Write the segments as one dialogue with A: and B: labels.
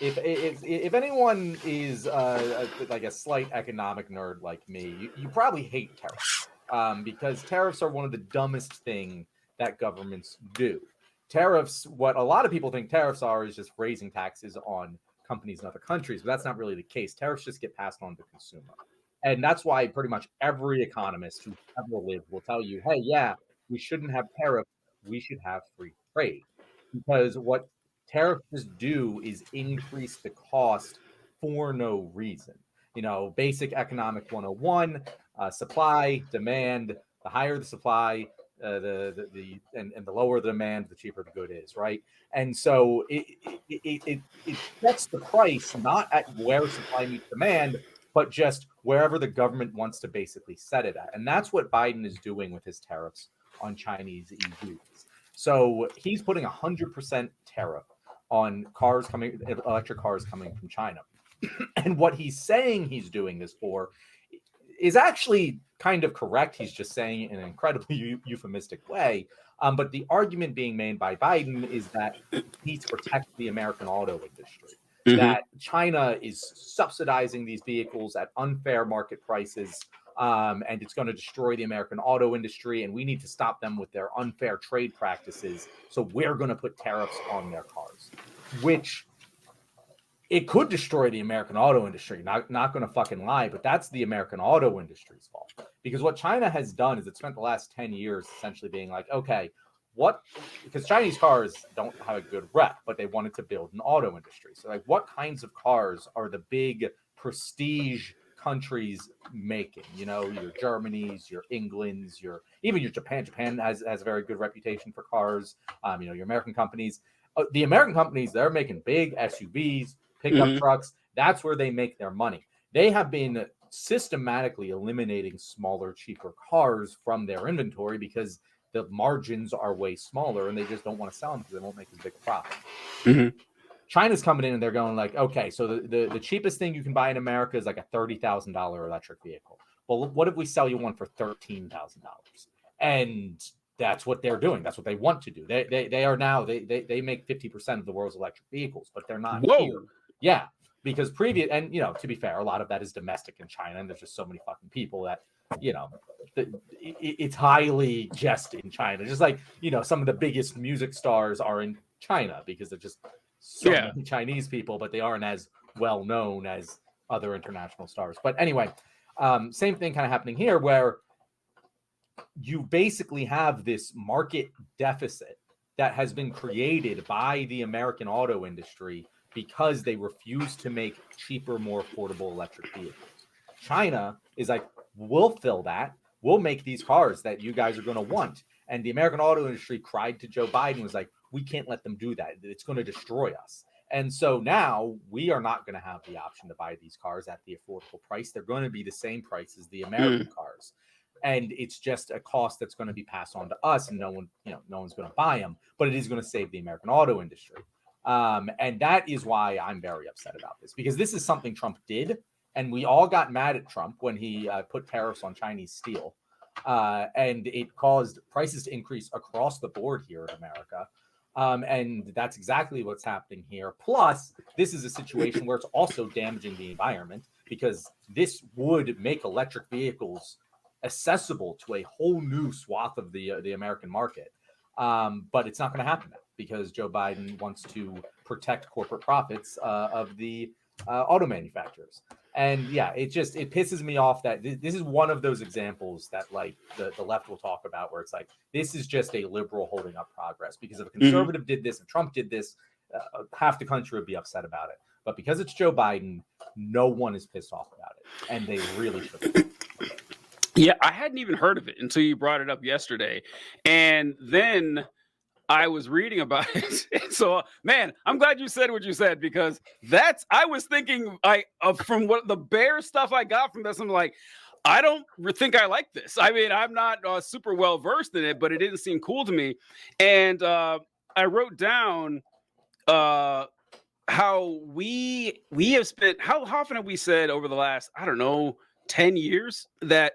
A: if anyone is like a slight economic nerd like me, you probably hate tariffs, because tariffs are one of the dumbest thing that governments do. Tariffs, what a lot of people think tariffs are, is just raising taxes on companies in other countries, but that's not really the case. Tariffs just get passed on to the consumer, and that's why pretty much every economist who's ever lived will tell you, "Hey, yeah, we shouldn't have tariffs. We should have free trade," because what tariffs do is increase the cost for no reason. Basic economic 101, supply, demand. The higher the supply, and the lower the demand, the cheaper the good is, right? And so it sets the price not at where supply meets demand, but just wherever the government wants to basically set it at. And that's what Biden is doing with his tariffs on Chinese EVs. So he's putting 100% tariff on electric cars coming from China. And what he's saying he's doing this for is actually kind of correct. He's just saying it in an incredibly euphemistic way. But the argument being made by Biden is that he needs to protect the American auto industry, that China is subsidizing these vehicles at unfair market prices, and it's going to destroy the American auto industry, and we need to stop them with their unfair trade practices. So we're going to put tariffs on their cars, which it could destroy the American auto industry. Not going to fucking lie, but that's the American auto industry's fault. Because what China has done is it spent the last 10 years essentially being like, okay, because Chinese cars don't have a good rep, but they wanted to build an auto industry. So like, what kinds of cars are the big prestige countries making? Your Germanys, your Englands, even your Japan. Japan has a very good reputation for cars. Your American companies. The American companies, they're making big SUVs, pickup trucks. That's where they make their money. They have been systematically eliminating smaller, cheaper cars from their inventory because the margins are way smaller and they just don't want to sell them because they won't make as big a profit. China's coming in and they're going like, okay, so the cheapest thing you can buy in America is like a $30,000 electric vehicle. Well, what if we sell you one for $13,000? And that's what they're doing. That's what they want to do. They are now, they make 50% of the world's electric vehicles, but they're not here. Yeah. Because and to be fair, a lot of that is domestic in China, and there's just so many fucking people that, it's highly just in China. Just like, some of the biggest music stars are in China because they're just so many Chinese people, but they aren't as well known as other international stars. But anyway, same thing kind of happening here where you basically have this market deficit that has been created by the American auto industry because they refuse to make cheaper, more affordable electric vehicles. China is like, we'll fill that. We'll make these cars that you guys are going to want. And the American auto industry cried to Joe Biden, was like, we can't let them do that. It's going to destroy us. And so now we are not going to have the option to buy these cars at the affordable price. They're going to be the same price as the American cars. And it's just a cost that's going to be passed on to us, and no one's going to buy them, but it is going to save the American auto industry. And that is why I'm very upset about this, because this is something Trump did. And we all got mad at Trump when he put tariffs on Chinese steel. And it caused prices to increase across the board here in America. And that's exactly what's happening here. Plus, this is a situation where it's also damaging the environment, because this would make electric vehicles accessible to a whole new swath of the American market. But it's not going to happen now because Joe Biden wants to protect corporate profits of the auto manufacturers. And yeah, it pisses me off that this is one of those examples that like the left will talk about, where it's like, this is just a liberal holding up progress, because if a conservative did this, if Trump did this, half the country would be upset about it. But because it's Joe Biden, no one is pissed off about it. And they really should.
B: Yeah, I hadn't even heard of it until you brought it up yesterday. And then I was reading about it. So, man, I'm glad you said what you said, because I was thinking from what the bare stuff I got from this, I'm like, I don't think I like this. I mean, I'm not super well versed in it, but it didn't seem cool to me. And I wrote down how we have spent, how often have we said over the last, 10 years that,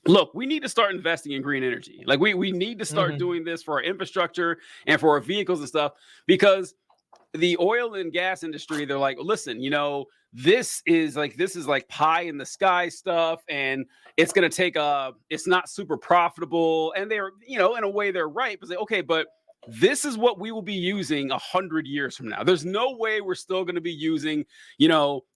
B: look, we need to start investing in green energy. Like we need to start doing this for our infrastructure and for our vehicles and stuff, because the oil and gas industry, they're like, listen, this is like pie in the sky stuff, and it's going to take it's not super profitable. And they're, in a way they're right, but say, okay, but this is what we will be using 100 years from now. There's no way we're still going to be using,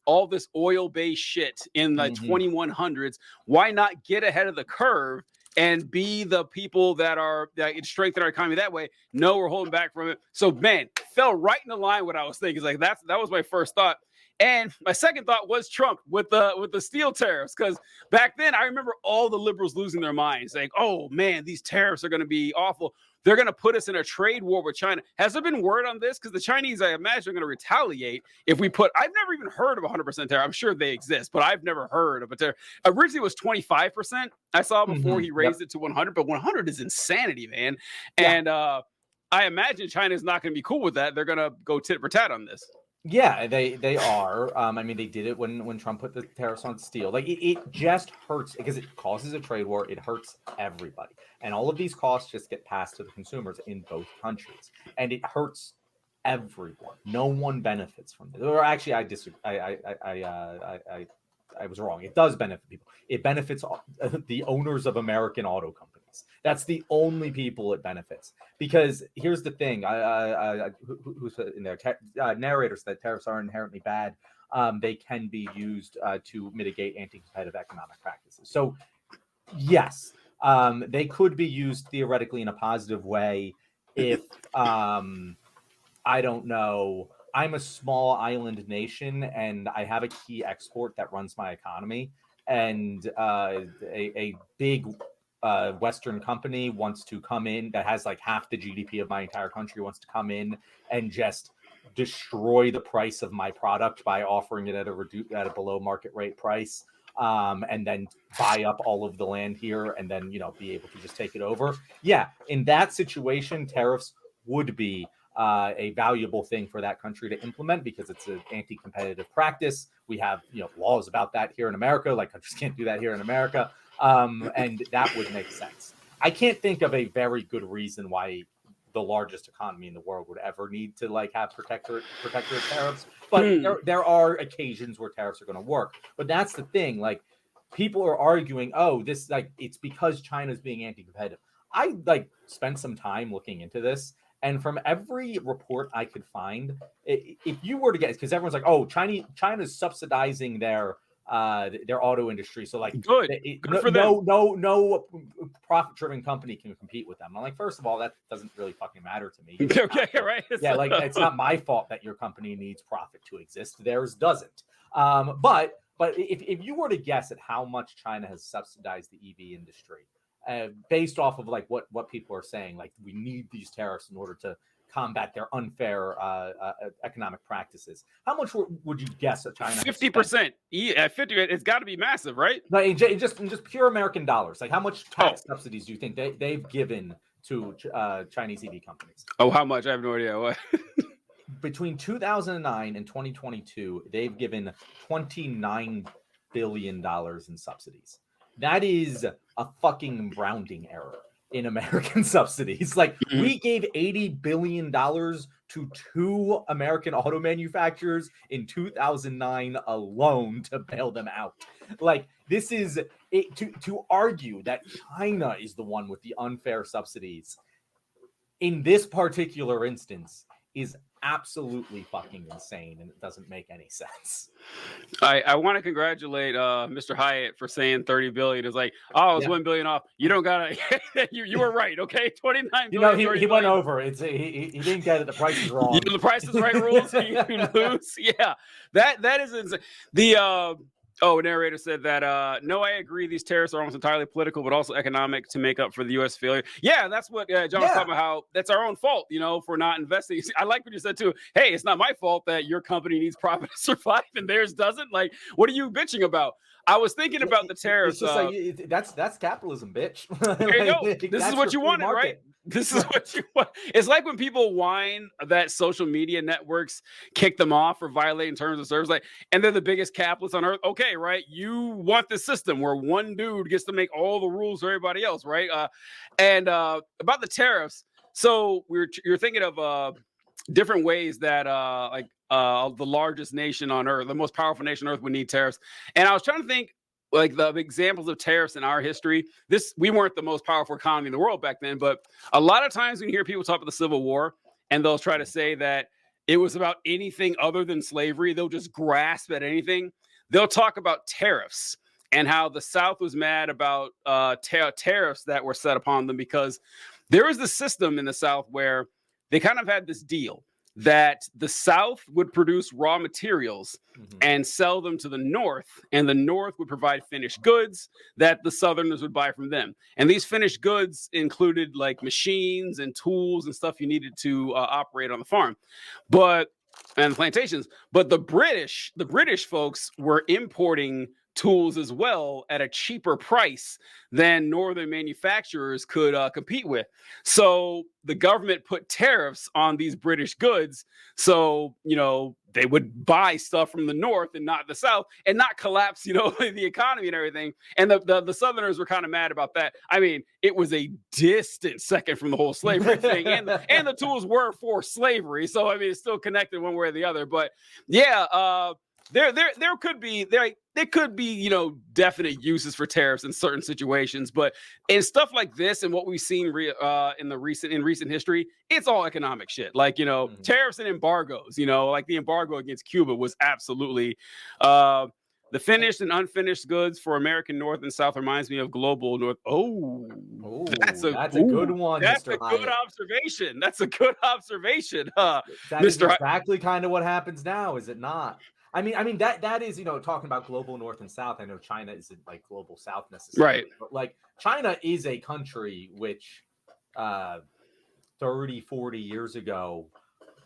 B: all this oil-based shit in the 2100s. Why not get ahead of the curve and be the people that strengthen our economy that way? No, we're holding back from it. So, man, fell right in the line what I was thinking. Like that was my first thought. And my second thought was Trump with the steel tariffs, because back then I remember all the liberals losing their minds, saying, "Oh man, these tariffs are going to be awful. They're going to put us in a trade war with China." Has there been word on this? Because the Chinese, I imagine, are going to retaliate if we put. I've never even heard of 100% tariff. I'm sure they exist, but I've never heard of a tariff. Originally, it was 25%. I saw before he raised it to 100, but 100 is insanity, man. Yeah. And I imagine China is not going to be cool with that. They're going to go tit for tat on this.
A: Yeah, they are. I mean, they did it when Trump put the tariffs on steel. Like it just hurts because it causes a trade war. It hurts everybody, and all of these costs just get passed to the consumers in both countries, and it hurts everyone. No one benefits from this. Or actually, I disagree. I was wrong. It does benefit people. It benefits the owners of American auto companies. That's the only people it benefits. Because here's the thing. Who's in there? Narrator said tariffs are inherently bad. They can be used to mitigate anti-competitive economic practices. So, yes, they could be used theoretically in a positive way if, I don't know, I'm a small island nation and I have a key export that runs my economy, and a big Western company wants to come in that has like half the GDP of my entire country, wants to come in and just destroy the price of my product by offering it at a below market rate price, and then buy up all of the land here and then be able to just take it over. Yeah, in that situation, tariffs would be a valuable thing for that country to implement because it's an anti-competitive practice. We have laws about that here in America. Like, countries can't do that here in America, and that would make sense. I can't think of a very good reason why the largest economy in the world would ever need to have protectorate tariffs. But there are occasions where tariffs are going to work. But that's the thing. Like, people are arguing, oh, this it's because China's being anti-competitive. I spent some time looking into this. And from every report I could find, if you were to get, because everyone's like, "Oh, China's subsidizing their auto industry," so
B: good for them.
A: No profit-driven company can compete with them. I'm like, first of all, that doesn't really fucking matter to me.
B: Okay, right?
A: Yeah, it's not my fault that your company needs profit to exist. Theirs doesn't. But if you were to guess at how much China has subsidized the EV industry, based off of what people are saying, we need these tariffs in order to combat their unfair economic practices. How much would you guess that China?
B: 50%. Yeah, 50. It's got to be massive, right?
A: Just pure American dollars. How much tax subsidies do you think they've given to Chinese EV companies?
B: Oh, how much? I have no idea. What?
A: Between 2009 and 2022, they've given $29 billion in subsidies. That is a fucking rounding error in American subsidies. We gave $80 billion to 2 American auto manufacturers in 2009 alone to bail them out. This is it, to argue that China is the one with the unfair subsidies in this particular instance is absolutely fucking insane, and it doesn't make any sense.
B: I want to congratulate Mr. Hyatt for saying 30 billion. It's like, oh, it's 1 billion off. You don't gotta. you were right. Okay, 29 billion.
A: He went over. He didn't get it. The price is wrong.
B: The Price is Right rules. You lose. Yeah, that is insane. Narrator said that, no, I agree. These tariffs are almost entirely political, but also economic to make up for the U.S. failure. Yeah, that's what John was talking about, how that's our own fault, for not investing. I like what you said, too. Hey, it's not my fault that your company needs profit to survive and theirs doesn't. What are you bitching about? I was thinking about the tariffs.
A: It's just that's capitalism, bitch.
B: There you go. This is what you wanted, right? This is what you want. It's like when people whine that social media networks kick them off for violating terms of service, and they're the biggest capitalists on earth. Okay, right? You want this system where one dude gets to make all the rules for everybody else, right? And about the tariffs. So you're thinking of different ways that the largest nation on earth, the most powerful nation on earth, would need tariffs. And I was trying to think like the examples of tariffs in our history. We weren't the most powerful economy in the world back then, but a lot of times when you hear people talk about the Civil War and they'll try to say that it was about anything other than slavery, they'll just grasp at anything. They'll talk about tariffs and how the South was mad about tariffs that were set upon them, because there was this system in the South where they kind of had this deal that the South would produce raw materials and sell them to the North, and the North would provide finished goods that the Southerners would buy from them. And these finished goods included like machines and tools and stuff you needed to operate on the farm, and plantations. But the British folks were importing tools as well at a cheaper price than Northern manufacturers could compete with. So the government put tariffs on these British goods. So, they would buy stuff from the North and not the South, and not collapse, the economy and everything. And the Southerners were kind of mad about that. I mean, it was a distant second from the whole slavery thing, and the tools were for slavery. So, I mean, it's still connected one way or the other. But yeah, there could be definite uses for tariffs in certain situations, but in stuff like this and what we've seen in recent history, it's all economic shit. Like tariffs and embargoes. Like the embargo against Cuba was absolutely the finished and unfinished goods for American North and South reminds me of global North. That's a good one. That's Mr. Good observation. That's a good observation,
A: that Mr. Is exactly kind of what happens now, is it not? I mean that is, talking about global North and South. I know China isn't like global South necessarily,
B: right?
A: But like China is a country which 30, 40 years ago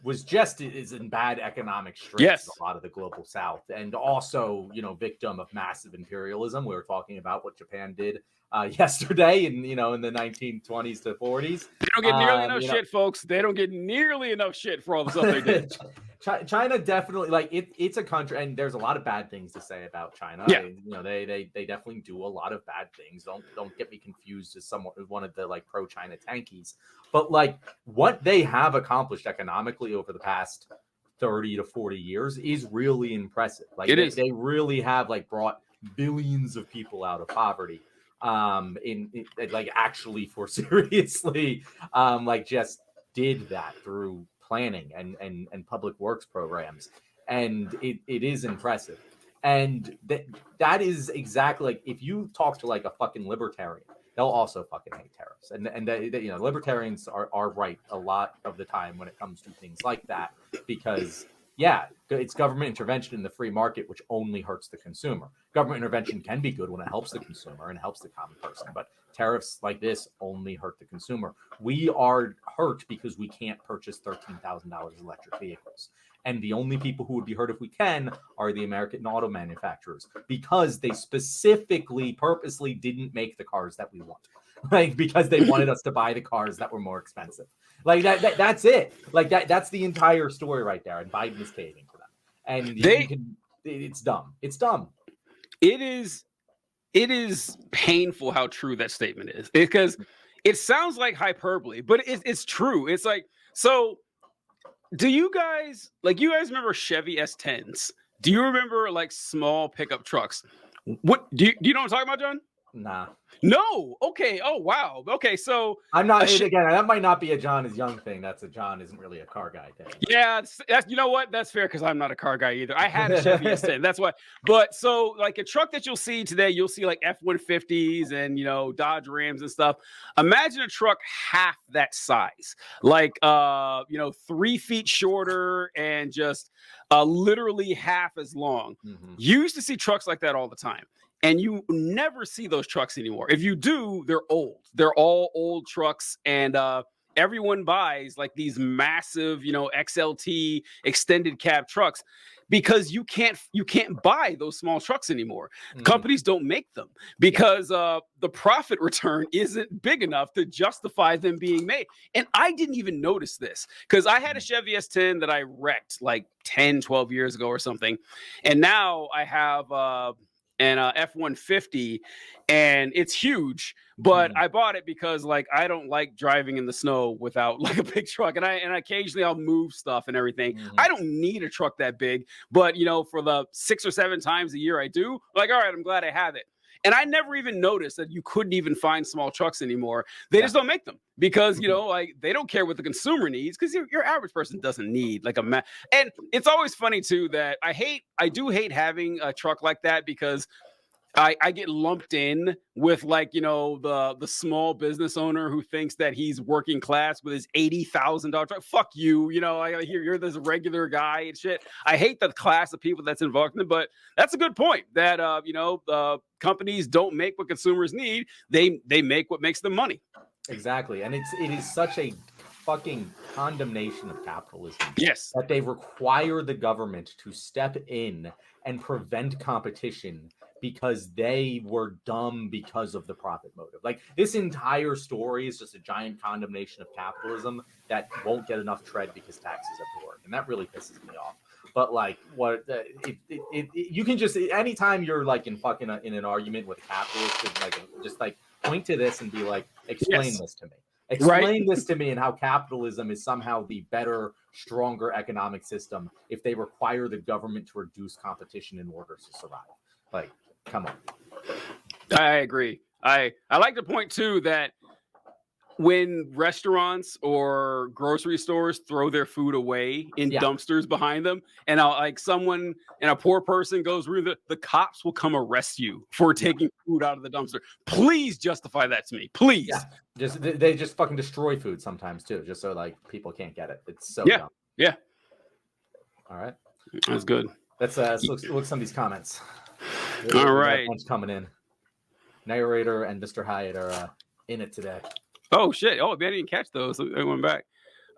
A: is in bad economic straits.
B: Yes.
A: A lot of the global South, and also, victim of massive imperialism. We were talking about what Japan did yesterday in the 1920s to 40s.
B: They don't get nearly enough shit, folks. They don't get nearly enough shit for all the stuff they did.
A: China definitely, like, it's a country, and there's a lot of bad things to say about China.
B: Yeah.
A: They definitely do a lot of bad things. Don't get me confused as one of the like pro-China tankies. But like what they have accomplished economically over the past 30 to 40 years is really impressive. Like they really have like brought billions of people out of poverty. In like actually for seriously, like just did that through planning and public works programs, and it is impressive. And that is exactly, like, if you talk to like a fucking libertarian, they'll also fucking hate tariffs. And libertarians are right a lot of the time when it comes to things like that, because it's government intervention in the free market, which only hurts the consumer. Government intervention can be good when it helps the consumer and helps the common person, but tariffs like this only hurt the consumer. We are hurt because we can't purchase $13,000 electric vehicles. And the only people who would be hurt if we can are the American auto manufacturers, because they specifically, purposely didn't make the cars that we want. Like, because they wanted us to buy the cars that were more expensive. Like that's it. Like that's the entire story right there. And Biden is caving to them. And it's dumb. It's dumb.
B: It is painful how true that statement is, because it sounds like hyperbole, but it's true. It's like, so do you guys remember Chevy S10s? Do you remember like small pickup trucks? What do you know what I'm talking about, John?
A: Nah.
B: No. Okay. Oh, wow. Okay. So
A: I'm not, again, that might not be a John is young thing. That's a John isn't really a car guy thing.
B: Yeah. That's you know what? That's fair, because I'm not a car guy either. I had a Chevy S10. That's why. But so like a truck that you'll see today, you'll see like F-150s and, Dodge Rams and stuff. Imagine a truck half that size, like, 3 feet shorter and just literally half as long. Mm-hmm. You used to see trucks like that all the time. And you never see those trucks anymore. If you do, they're old. They're all old trucks. And everyone buys like these massive, XLT extended cab trucks, because you can't buy those small trucks anymore. Mm-hmm. Companies don't make them because the profit return isn't big enough to justify them being made. And I didn't even notice this, because I had a Chevy S10 that I wrecked like 10, 12 years ago or something. And now I have and F-150, and it's huge. But I bought it because like I don't like driving in the snow without like a big truck, and occasionally I'll move stuff and everything. I don't need a truck that big, but you know, for the 6 or 7 times a year I do, like, all right, I'm glad I have it. And I never even noticed that you couldn't even find small trucks anymore. They just don't make them because, you know, like they don't care what the consumer needs, because your average person doesn't need like a and it's always funny too that I do hate having a truck like that, because I get lumped in with like, you know, the small business owner who thinks that he's working class with his $80,000 truck. Fuck you. You know, I hear you're this regular guy and shit. I hate the class of people that's involved in it, but that's a good point that, you know, companies don't make what consumers need. They make what makes them money.
A: Exactly. And it is such a fucking condemnation of capitalism.
B: Yes.
A: That they require the government to step in and prevent competition because they were dumb because of the profit motive. Like, this entire story is just a giant condemnation of capitalism that won't get enough tread because taxes have to work. And that really pisses me off. But like, what you can just, anytime you're like in an argument with a capitalist, like just like point to this and be like, explain this to me. Explain this to me, and how capitalism is somehow the better, stronger economic system if they require the government to reduce competition in order to survive. Like, come on.
B: I agree. I like to point too that when restaurants or grocery stores throw their food away in dumpsters behind them, and like someone and a poor person goes through the cops will come arrest you for taking food out of the dumpster. Please justify that to me, please.
A: They just fucking destroy food sometimes too, just so like people can't get it. It's so dumb. All right,
B: that's good.
A: Let's look at some of these comments.
B: All right,
A: coming in. Narrator and Mr. Hyatt are in it today.
B: Oh shit! Oh, I didn't catch those. I went back.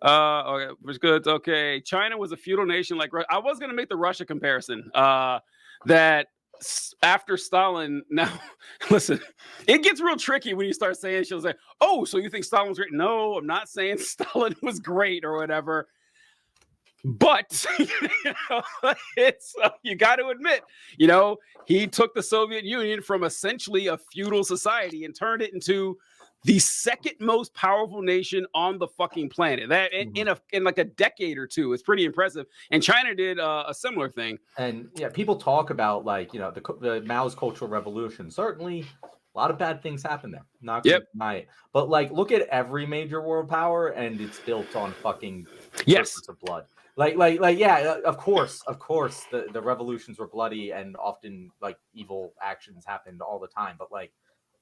B: Okay, was good. Okay, China was a feudal nation like Russia. I was gonna make the Russia comparison. That after Stalin. Now, listen, it gets real tricky when you start saying she'll say, "Oh, so you think Stalin was great?" No, I'm not saying Stalin was great or whatever. But you know, it's you got to admit, you know, he took the Soviet Union from essentially a feudal society and turned it into the second most powerful nation on the fucking planet. That in like a decade or two, it's pretty impressive. And China did a similar thing.
A: And yeah, people talk about like, you know, the Mao's Cultural Revolution. Certainly, a lot of bad things happen there. Not gonna deny it. But like, look at every major world power, and it's built on fucking rivers of blood. Like, yeah, of course, the revolutions were bloody, and often like evil actions happened all the time. But like,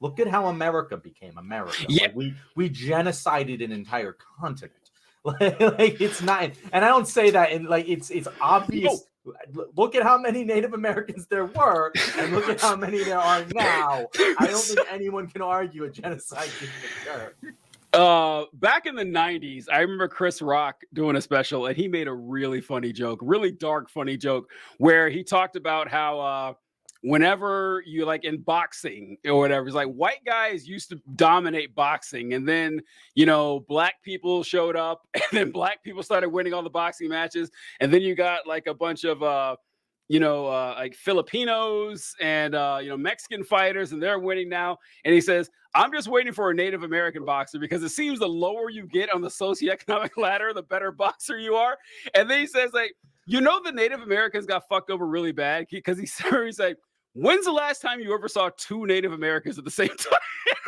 A: look at how America became America.
B: Yeah.
A: Like, we genocided an entire continent. Like it's not, and I don't say that in like it's obvious. No. Look at how many Native Americans there were, and look at how many there are now. I don't think anyone can argue a genocide didn't occur.
B: Back in the 90s, I remember Chris Rock doing a special, and he made a really funny joke, really dark, funny joke, where he talked about how whenever you like in boxing or whatever, it's like white guys used to dominate boxing, and then, you know, black people showed up, and then black people started winning all the boxing matches, and then you got like a bunch of like Filipinos and you know, Mexican fighters, and they're winning now. And he says, I'm just waiting for a Native American boxer, because it seems the lower you get on the socioeconomic ladder, the better boxer you are. And then he says, like, you know, the Native Americans got fucked over really bad, because he's like, when's the last time you ever saw 2 Native Americans at the same time?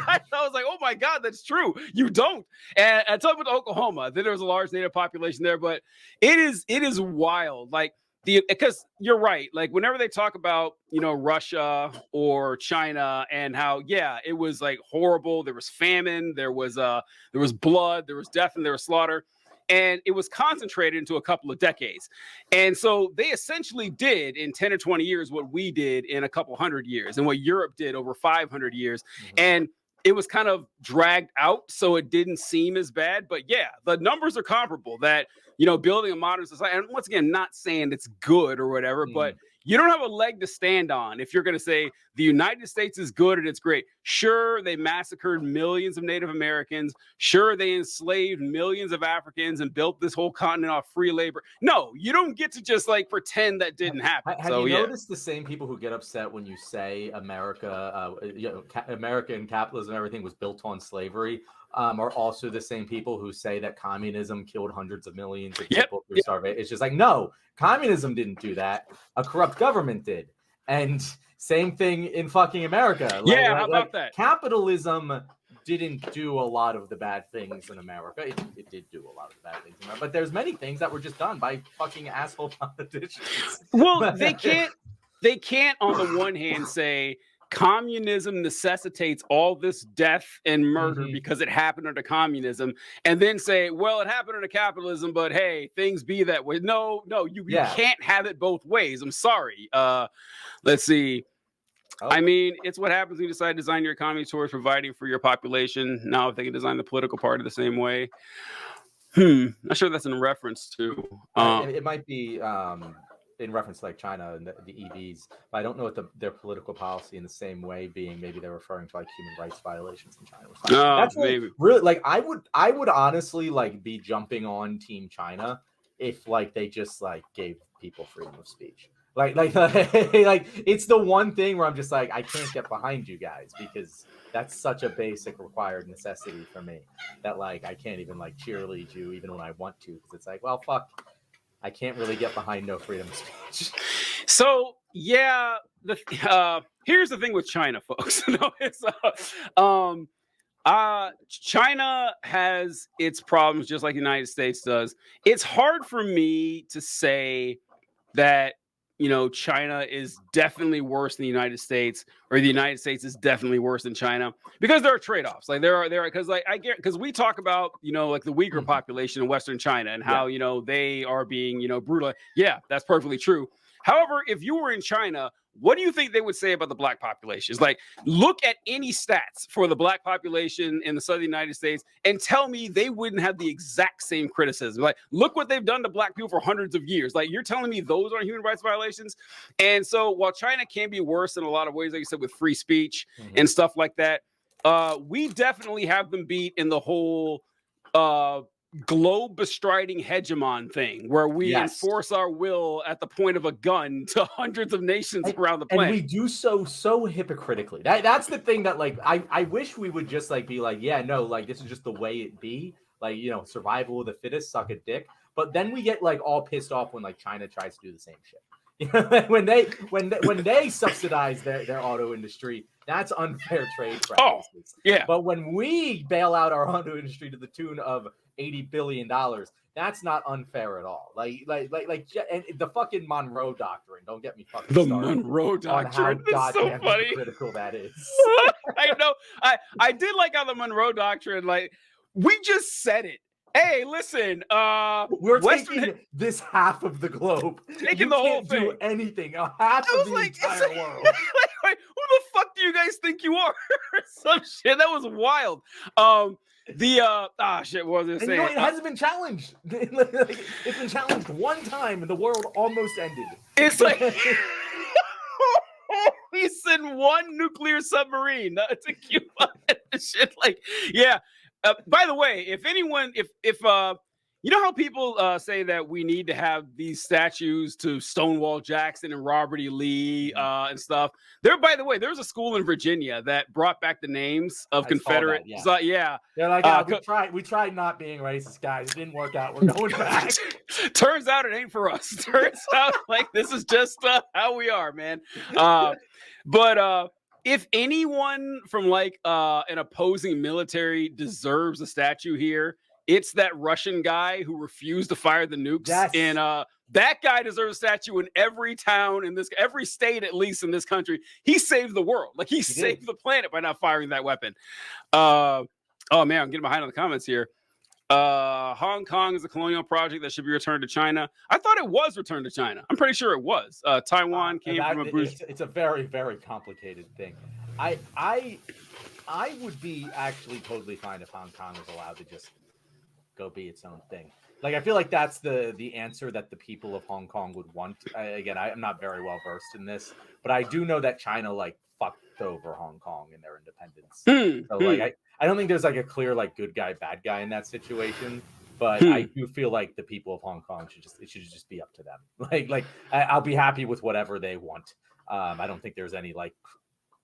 B: I was like, oh my God, that's true. You don't. And I talked about Oklahoma. Then there was a large Native population there, but it is wild. Like, because you're right, like whenever they talk about, you know, Russia or China and how, yeah, it was like horrible. There was famine, there was blood, there was death, and there was slaughter. And it was concentrated into a couple of decades. And so they essentially did in 10 or 20 years what we did in a couple hundred years, and what Europe did over 500 years. And it was kind of dragged out, so it didn't seem as bad. But yeah, the numbers are comparable, that, you know, building a modern society, and once again, not saying it's good or whatever, but you don't have a leg to stand on if you're going to say the United States is good and it's great. Sure, they massacred millions of Native Americans. Sure, they enslaved millions of Africans and built this whole continent off free labor. No, you don't get to just like pretend that didn't happen.
A: Have you noticed the same people who get upset when you say America, America and capitalism and everything was built on slavery, are also the same people who say that communism killed hundreds of millions of people through starvation? It's just like, no, communism didn't do that. A corrupt government did. And same thing in fucking America.
B: How about that?
A: Capitalism didn't do a lot of the bad things in America. It did do a lot of the bad things in America, but there's many things that were just done by fucking asshole politicians.
B: Well, they can't on the one hand say communism necessitates all this death and murder because it happened under communism, and then say, well, it happened under capitalism, but hey, things be that way. No, you can't have it both ways. I'm sorry. Let's see. Oh. I mean, it's what happens when you decide to design your economy towards providing for your population. Now, if they can design the political party the same way, not sure that's in reference to.
A: It might be in reference to like China and the EVs, but I don't know what their political policy in the same way being. Maybe they're referring to like human rights violations in China. That's maybe really like I would honestly like be jumping on Team China if like they just like gave people freedom of speech. Like it's the one thing where I'm just like, I can't get behind you guys because that's such a basic required necessity for me that like I can't even like cheerlead you even when I want to, because it's like, well, fuck, I can't really get behind no freedom of speech.
B: So yeah, here's the thing with China, folks. China has its problems just like the United States does. It's hard for me to say that, you know, China is definitely worse than the United States, or the United States is definitely worse than China, because there are trade-offs. Like there are because like because we talk about, you know, like the Uyghur population in Western China and how, you know, they are being, you know, brutal. Yeah, that's perfectly true. However, if you were in China, what do you think they would say about the black population? It's like, look at any stats for the black population in the southern United States and tell me they wouldn't have the exact same criticism. Like, look what they've done to black people for hundreds of years. Like, you're telling me those aren't human rights violations? And so while China can be worse in a lot of ways, like you said, with free speech and stuff like that, we definitely have them beat in the whole globe bestriding hegemon thing, where we enforce our will at the point of a gun to hundreds of nations around the planet.
A: And we do so hypocritically. That's the thing that like I wish we would just like be like, yeah, no, like this is just the way it be. Like, you know, survival of the fittest, suck a dick. But then we get like all pissed off when like China tries to do the same shit. You know, when they subsidize their auto industry, that's unfair trade practices.
B: Oh, yeah.
A: But when we bail out our auto industry to the tune of $80 billion, that's not unfair at all. Like and the fucking Monroe Doctrine. Don't get me fucking started.
B: The Monroe Doctrine.
A: That's
B: so funny.
A: Critical that is.
B: I know. I did like how the Monroe Doctrine, like, we just said it. Hey, listen,
A: we're taking this half of the globe.
B: Taking the whole thing.
A: Do anything. A half of the entire world.
B: Like, who the fuck do you guys think you are? Some shit. That was wild. Shit, what was I saying?
A: You know, it hasn't been challenged. It's been challenged one time and the world almost ended.
B: It's like we sent one nuclear submarine to Cuba and shit. Like, yeah. By the way, if anyone, if you know how people say that we need to have these statues to Stonewall Jackson and Robert E. Lee and stuff. By the way, there's a school in Virginia that brought back the names of Confederate.
A: They're like, we tried not being racist, guys. It didn't work out. We're going back.
B: Turns out it ain't for us. Turns out like this is just how we are, man. But if anyone from like an opposing military deserves a statue here, it's that Russian guy who refused to fire the nukes.
A: Yes.
B: And that guy deserves a statue in every town in every state, at least in this country. He saved the world. Like he saved the planet by not firing that weapon. Oh man, I'm getting behind on the comments here. Hong Kong is a colonial project that should be returned to China. I thought it was returned to China. I'm pretty sure it was. Taiwan came from a
A: it's a very, very complicated thing. I would be actually totally fine if Hong Kong was allowed to just go be its own thing. Like, I feel like that's the answer that the people of Hong Kong would want. Again, I'm not very well versed in this, but I do know that China like fucked over Hong Kong in their independence. So like, I don't think there's like a clear like good guy bad guy in that situation. But I do feel like the people of Hong Kong should just be up to them. I'll be happy with whatever they want. I don't think there's any like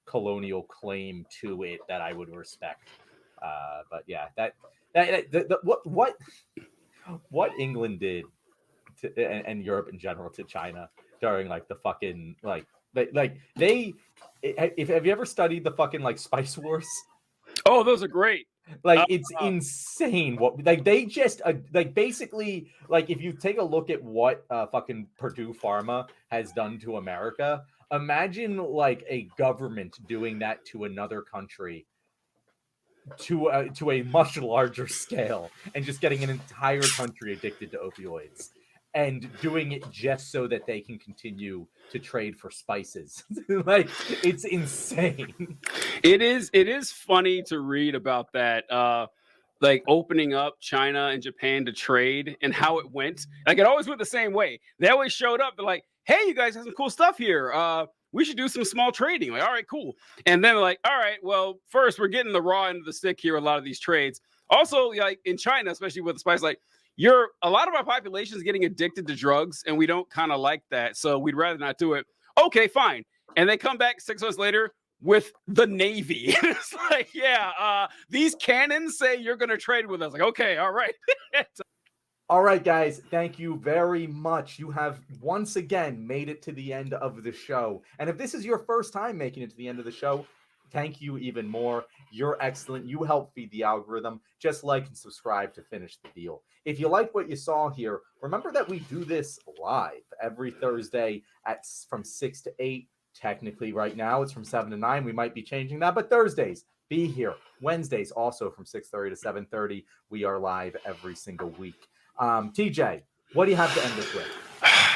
A: colonial claim to it that I would respect. But yeah, what England did to, and Europe in general to China during like the fucking have you ever studied the fucking like spice wars?
B: Oh, those are great.
A: Like it's insane what like they just like basically like if you take a look at what fucking Purdue Pharma has done to America, imagine like a government doing that to another country to a much larger scale and just getting an entire country addicted to opioids and doing it just so that they can continue to trade for spices. Like it's insane.
B: It is funny to read about that like opening up China and Japan to trade and how it went. Like it always went the same way. They always showed up. They're like, "Hey, you guys have some cool stuff here. We should do some small trading." Like, all right, cool. And then they're like, all right, well, first we're getting the raw end of the stick here. A lot of these trades. Also, like in China, especially with the spice, like a lot of our population is getting addicted to drugs, and we don't kind of like that. So we'd rather not do it. Okay, fine. And they come back 6 months later with the Navy. It's like, yeah, these cannons say you're going to trade with us. Like, okay, all right.
A: All right, guys, thank you very much. You have once again made it to the end of the show. And if this is your first time making it to the end of the show, thank you even more. You're excellent. You help feed the algorithm. Just like and subscribe to finish the deal. If you like what you saw here, remember that we do this live every Thursday from 6 to 8. Technically, right now, it's from 7 to 9. We might be changing that, but Thursdays, be here. Wednesdays, also from 6:30 to 7:30. We are live every single week. TJ, what do you have to end this with?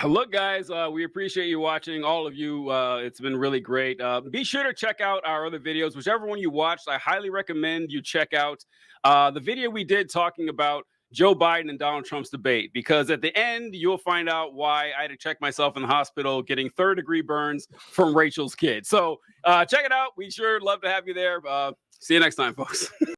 B: Look, guys, we appreciate you watching, all of you. It's been really great. Be sure to check out our other videos. Whichever one you watched, I highly recommend you check out the video we did talking about Joe Biden and Donald Trump's debate, because at the end, you'll find out why I had to check myself in the hospital getting third-degree burns from Rachel's kid. So check it out. We sure love to have you there. See you next time, folks.